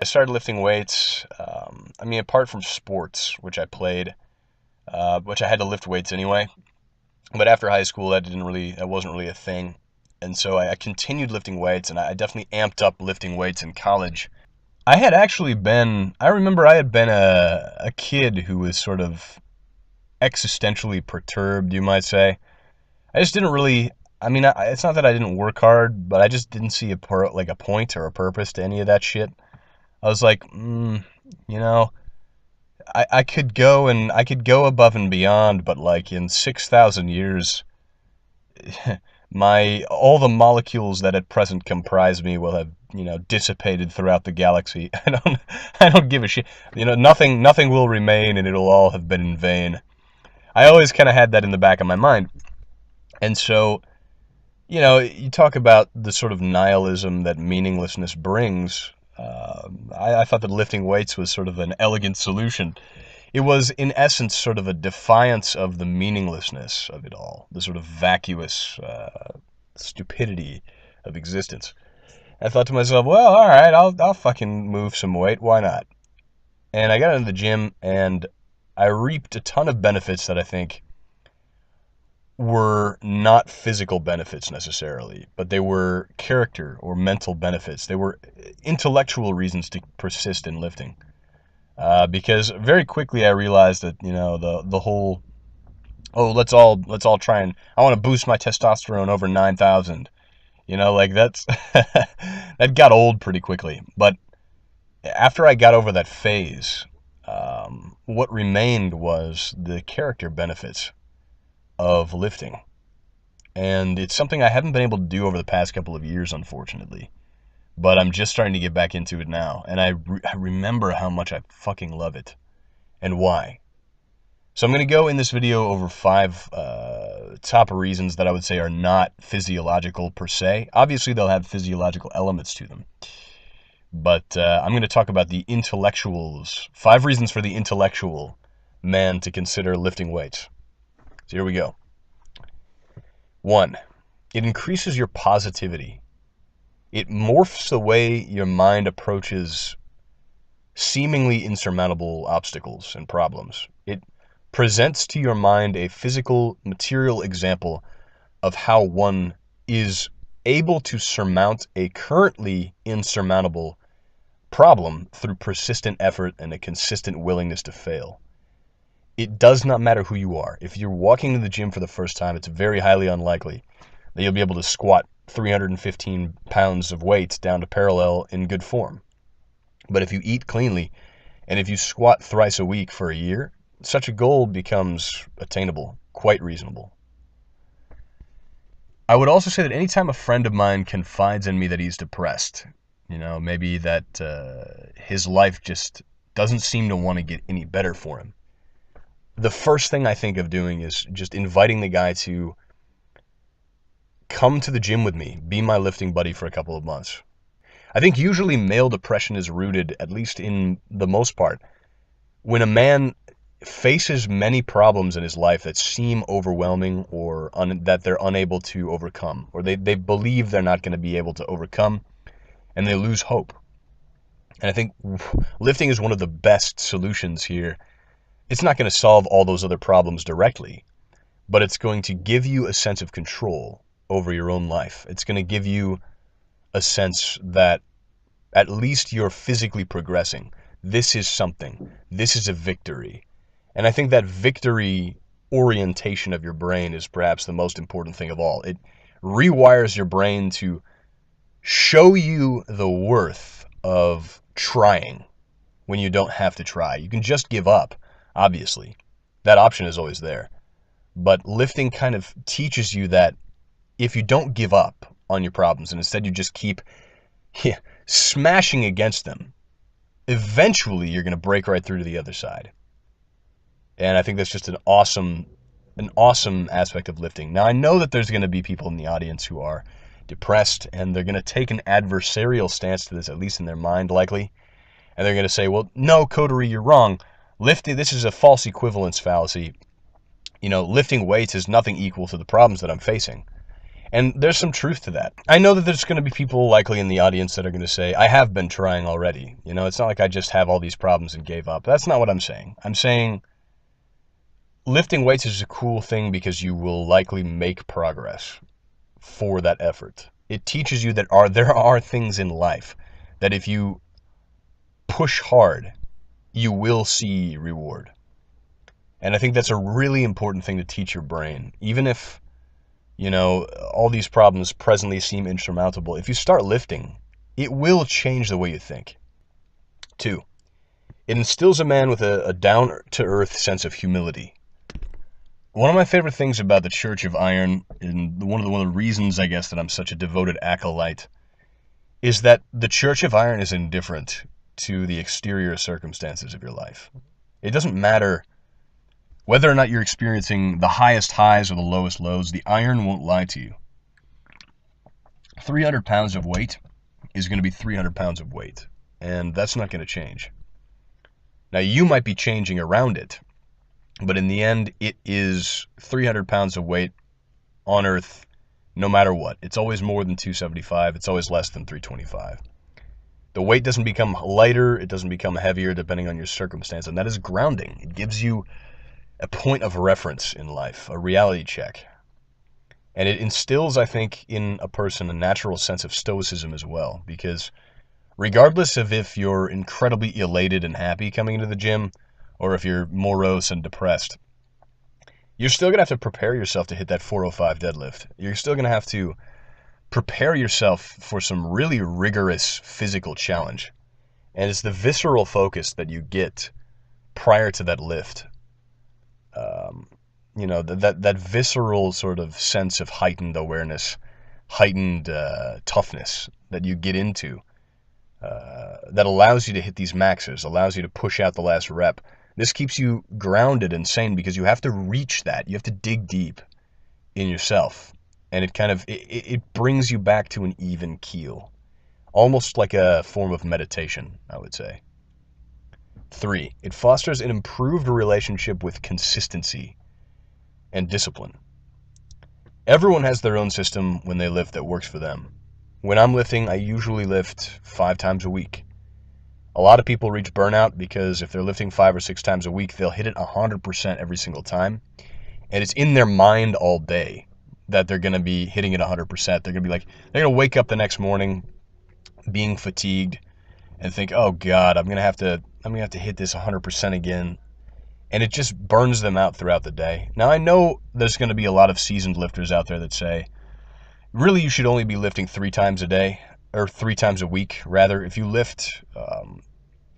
I started lifting weights. I mean, apart from sports, which I played, which I had to lift weights anyway. But after high school, that wasn't really a thing. And so I continued lifting weights, and I definitely amped up lifting weights in college. I remember I had been a kid who was sort of existentially perturbed, you might say. I just didn't really, I mean, it's not that I didn't work hard, but I just didn't see a point or a purpose to any of that shit. I was like, you know, I could go above and beyond, but like in 6,000 years, all the molecules that at present comprise me will have, dissipated throughout the galaxy. I don't give a shit. Nothing will remain, and it'll all have been in vain. I always kind of had that in the back of my mind. And so, you talk about the sort of nihilism that meaninglessness brings. I thought that lifting weights was sort of an elegant solution. It was, in essence, sort of a defiance of the meaninglessness of it all, the sort of vacuous stupidity of existence. I thought to myself, well, all right, I'll fucking move some weight. Why not? And I got into the gym, and I reaped a ton of benefits that I think were not physical benefits necessarily, but they were character or mental benefits. They were intellectual reasons to persist in lifting. Because very quickly I realized that, the whole, oh, let's all try and, I want to boost my testosterone over 9,000. Like that's that got old pretty quickly. But after I got over that phase, what remained was the character benefits of lifting. And it's something I haven't been able to do over the past couple of years, unfortunately. But I'm just starting to get back into it now. And I remember how much I fucking love it and why. So I'm going to go in this video over 5 top reasons that I would say are not physiological per se. Obviously, they'll have physiological elements to them. But I'm going to talk about the intellectuals. 5 reasons for the intellectual man to consider lifting weights. So here we go. 1, it increases your positivity. It morphs the way your mind approaches seemingly insurmountable obstacles and problems. It presents to your mind a physical, material example of how one is able to surmount a currently insurmountable problem through persistent effort and a consistent willingness to fail. It does not matter who you are. If you're walking to the gym for the first time, it's very highly unlikely that you'll be able to squat 315 pounds of weight down to parallel in good form. But if you eat cleanly, and if you squat thrice a week for a year, such a goal becomes attainable, quite reasonable. I would also say that anytime a friend of mine confides in me that he's depressed, maybe that his life just doesn't seem to want to get any better for him, the first thing I think of doing is just inviting the guy to come to the gym with me, be my lifting buddy for a couple of months. I think usually male depression is rooted, at least in the most part, when a man faces many problems in his life that seem overwhelming or that they're unable to overcome, or they believe they're not going to be able to overcome, and they lose hope. And I think lifting is one of the best solutions here. It's not going to solve all those other problems directly, but it's going to give you a sense of control over your own life. It's going to give you a sense that at least you're physically progressing. This is something. This is a victory. And I think that victory orientation of your brain is perhaps the most important thing of all. It rewires your brain to show you the worth of trying when you don't have to try. You can just give up, obviously. That option is always there. But lifting kind of teaches you that if you don't give up on your problems and instead you just keep smashing against them, eventually you're going to break right through to the other side. And I think that's just an awesome aspect of lifting. Now, I know that there's going to be people in the audience who are depressed, and they're going to take an adversarial stance to this, at least in their mind, likely. And they're going to say, well, no, Coterie, you're wrong. Lifting, this is a false equivalence fallacy. Lifting weights is nothing equal to the problems that I'm facing. And there's some truth to that. I know that there's going to be people likely in the audience that are going to say, I have been trying already. You know, it's not like I just have all these problems and gave up. That's not what I'm saying. I'm saying lifting weights is a cool thing because you will likely make progress for that effort. It teaches you that there are things in life that if you push hard, you will see reward. And I think that's a really important thing to teach your brain. Even if, you know, all these problems presently seem insurmountable, if you start lifting, it will change the way you think. 2, it instills a man with a down-to-earth sense of humility. One of my favorite things about the Church of Iron, and one of the reasons, I guess, that I'm such a devoted acolyte, is that the Church of Iron is indifferent to the exterior circumstances of your life. It doesn't matter whether or not you're experiencing the highest highs or the lowest lows, the iron won't lie to you. 300 pounds of weight is going to be 300 pounds of weight, and that's not going to change. Now, you might be changing around it, but in the end, it is 300 pounds of weight on Earth no matter what. It's always more than 275. It's always less than 325. The weight doesn't become lighter. It doesn't become heavier depending on your circumstance, and that is grounding. It gives you a point of reference in life, a reality check. And it instills, I think, in a person a natural sense of stoicism as well, because regardless of if you're incredibly elated and happy coming into the gym, or if you're morose and depressed, you're still going to have to prepare yourself to hit that 405 deadlift. You're still going to have to prepare yourself for some really rigorous physical challenge. And it's the visceral focus that you get prior to that lift. You know, that visceral sort of sense of heightened awareness, heightened toughness that you get into, that allows you to hit these maxes, allows you to push out the last rep. This keeps you grounded and sane because you have to reach that. You have to dig deep in yourself. And it kind of, it brings you back to an even keel. Almost like a form of meditation, I would say. 3, it fosters an improved relationship with consistency and discipline. Everyone has their own system when they lift that works for them. When I'm lifting, I usually lift 5 times a week. A lot of people reach burnout because if they're lifting 5 or 6 times a week, they'll hit it 100% every single time. And it's in their mind all day that they're going to be hitting it 100%. They're going to be like, they're going to wake up the next morning being fatigued and think, oh God, I'm going to have to hit this 100% again. And it just burns them out throughout the day. Now, I know there's going to be a lot of seasoned lifters out there that say, really, you should only be lifting 3 times a day, or 3 times a week, rather. If you lift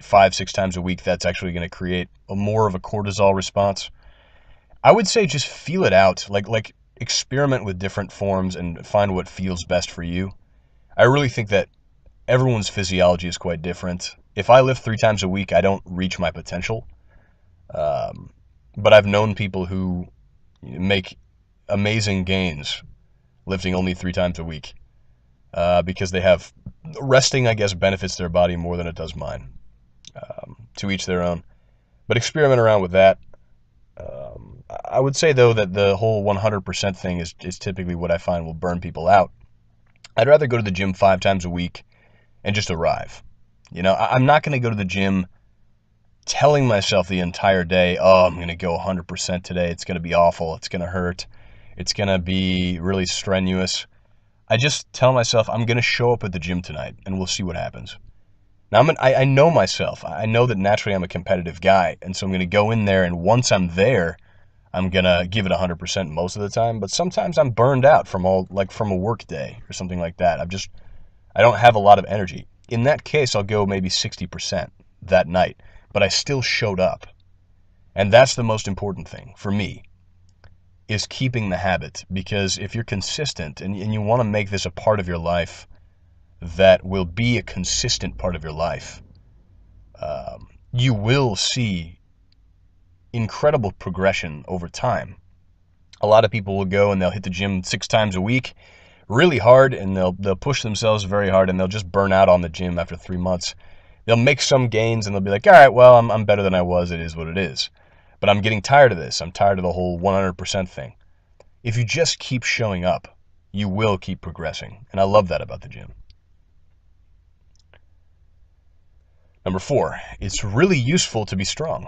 5, 6 times a week, that's actually going to create more of a cortisol response. I would say just feel it out, like experiment with different forms and find what feels best for you. I really think that everyone's physiology is quite different. If I lift 3 times a week, I don't reach my potential. But I've known people who make amazing gains lifting only 3 times a week, because they have resting, I guess, benefits their body more than it does mine. To each their own. But experiment around with that. I would say, though, that the whole 100% thing is typically what I find will burn people out. I'd rather go to the gym 5 times a week and just arrive. You know, I'm not going to go to the gym telling myself the entire day, oh, I'm going to go 100% today. It's going to be awful. It's going to hurt. It's going to be really strenuous. I just tell myself I'm going to show up at the gym tonight and we'll see what happens. Now, I know myself. I know that naturally I'm a competitive guy, and so I'm going to go in there, and once I'm there, I'm going to give it 100% most of the time, but sometimes I'm burned out from a work day or something like that. I don't have a lot of energy. In that case, I'll go maybe 60% that night, but I still showed up. And that's the most important thing for me, is keeping the habit, because if you're consistent and you want to make this a part of your life that will be a consistent part of your life, you will see incredible progression over time. A lot of people will go and they'll hit the gym 6 times a week really hard, and they'll push themselves very hard, and they'll just burn out on the gym after 3 months. They'll make some gains and they'll be like, all right, well, I'm better than I was. It is what it is. But I'm getting tired of this. I'm tired of the whole 100% thing. If you just keep showing up, you will keep progressing. And I love that about the gym. Number 4, it's really useful to be strong.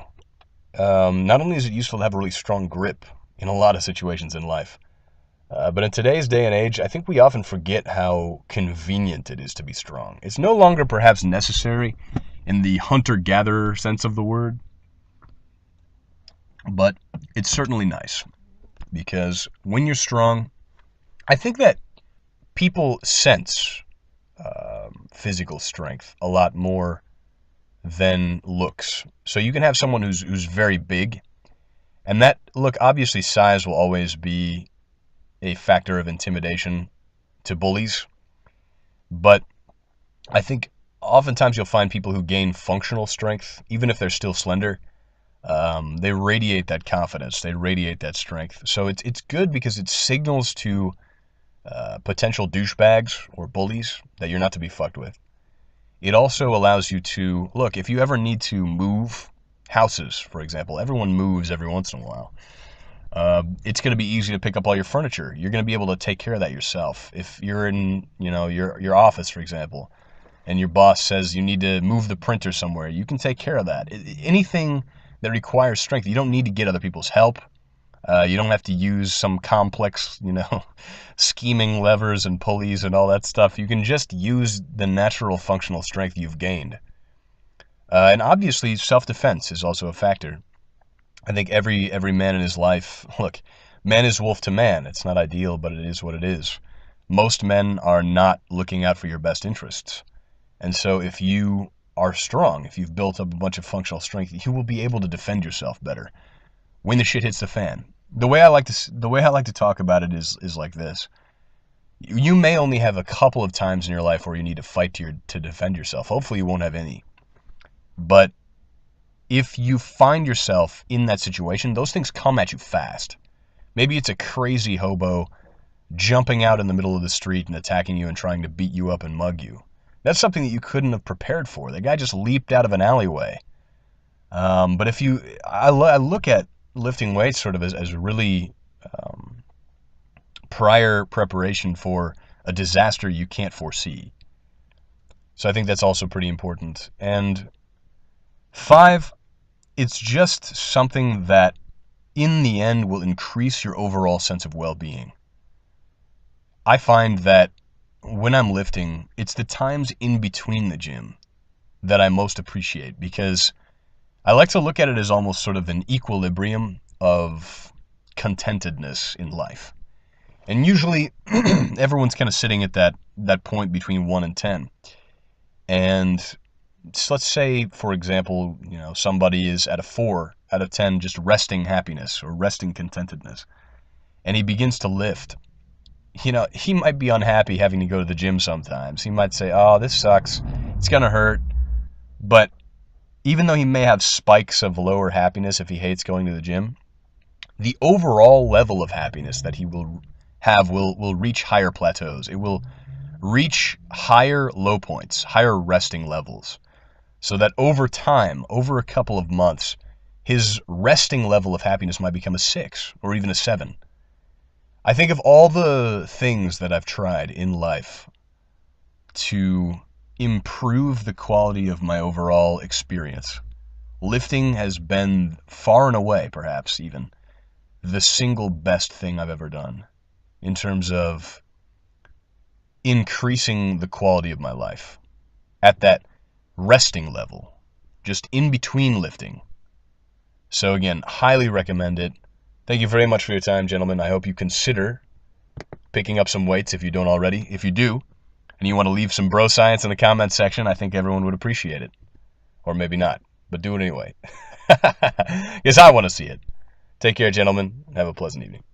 Not only is it useful to have a really strong grip in a lot of situations in life, but in today's day and age, I think we often forget how convenient it is to be strong. It's no longer perhaps necessary in the hunter-gatherer sense of the word, but it's certainly nice, because when you're strong, I think that people sense physical strength a lot more than looks. So you can have someone who's very big, and that, look, obviously size will always be a factor of intimidation to bullies, but I think oftentimes you'll find people who gain functional strength, even if they're still slender, they radiate that confidence, they radiate that strength. So it's good because it signals to potential douchebags or bullies that you're not to be fucked with. It also allows you to, look, if you ever need to move houses, for example, everyone moves every once in a while. It's going to be easy to pick up all your furniture. You're going to be able to take care of that yourself. If you're in, your office, for example, and your boss says you need to move the printer somewhere, you can take care of that. Anything that requires strength, you don't need to get other people's help. You don't have to use some complex, scheming levers and pulleys and all that stuff. You can just use the natural functional strength you've gained. And obviously, self-defense is also a factor. I think every man in his life, look, man is wolf to man. It's not ideal, but it is what it is. Most men are not looking out for your best interests. And so if you are strong, if you've built up a bunch of functional strength, you will be able to defend yourself better when the shit hits the fan. The way I like to talk about it is like this. You may only have a couple of times in your life where you need to fight to defend yourself. Hopefully you won't have any. But if you find yourself in that situation, those things come at you fast. Maybe it's a crazy hobo jumping out in the middle of the street and attacking you and trying to beat you up and mug you. That's something that you couldn't have prepared for. The guy just leaped out of an alleyway. But I look at lifting weights sort of as really prior preparation for a disaster you can't foresee. So I think that's also pretty important. And 5, it's just something that in the end will increase your overall sense of well-being. I find that when I'm lifting, it's the times in between the gym that I most appreciate, because I like to look at it as almost sort of an equilibrium of contentedness in life. And usually everyone's kind of sitting at that point between 1 and 10. And let's say, for example, somebody is at a 4 out of 10, just resting happiness or resting contentedness, and he begins to lift. He might be unhappy having to go to the gym sometimes. He might say, oh, this sucks, it's gonna hurt. But even though he may have spikes of lower happiness if he hates going to the gym, the overall level of happiness that he will have will reach higher plateaus. It will reach higher low points, higher resting levels. So that over time, over a couple of months, his resting level of happiness might become a 6 or even a 7. I think of all the things that I've tried in life to improve the quality of my overall experience, lifting has been far and away, perhaps even, the single best thing I've ever done in terms of increasing the quality of my life at that resting level, just in between lifting. So again, highly recommend it. Thank you very much for your time, gentlemen. I hope you consider picking up some weights if you don't already. If you do, and you want to leave some bro science in the comments section, I think everyone would appreciate it. Or maybe not, but do it anyway. Because I want to see it. Take care, gentlemen. Have a pleasant evening.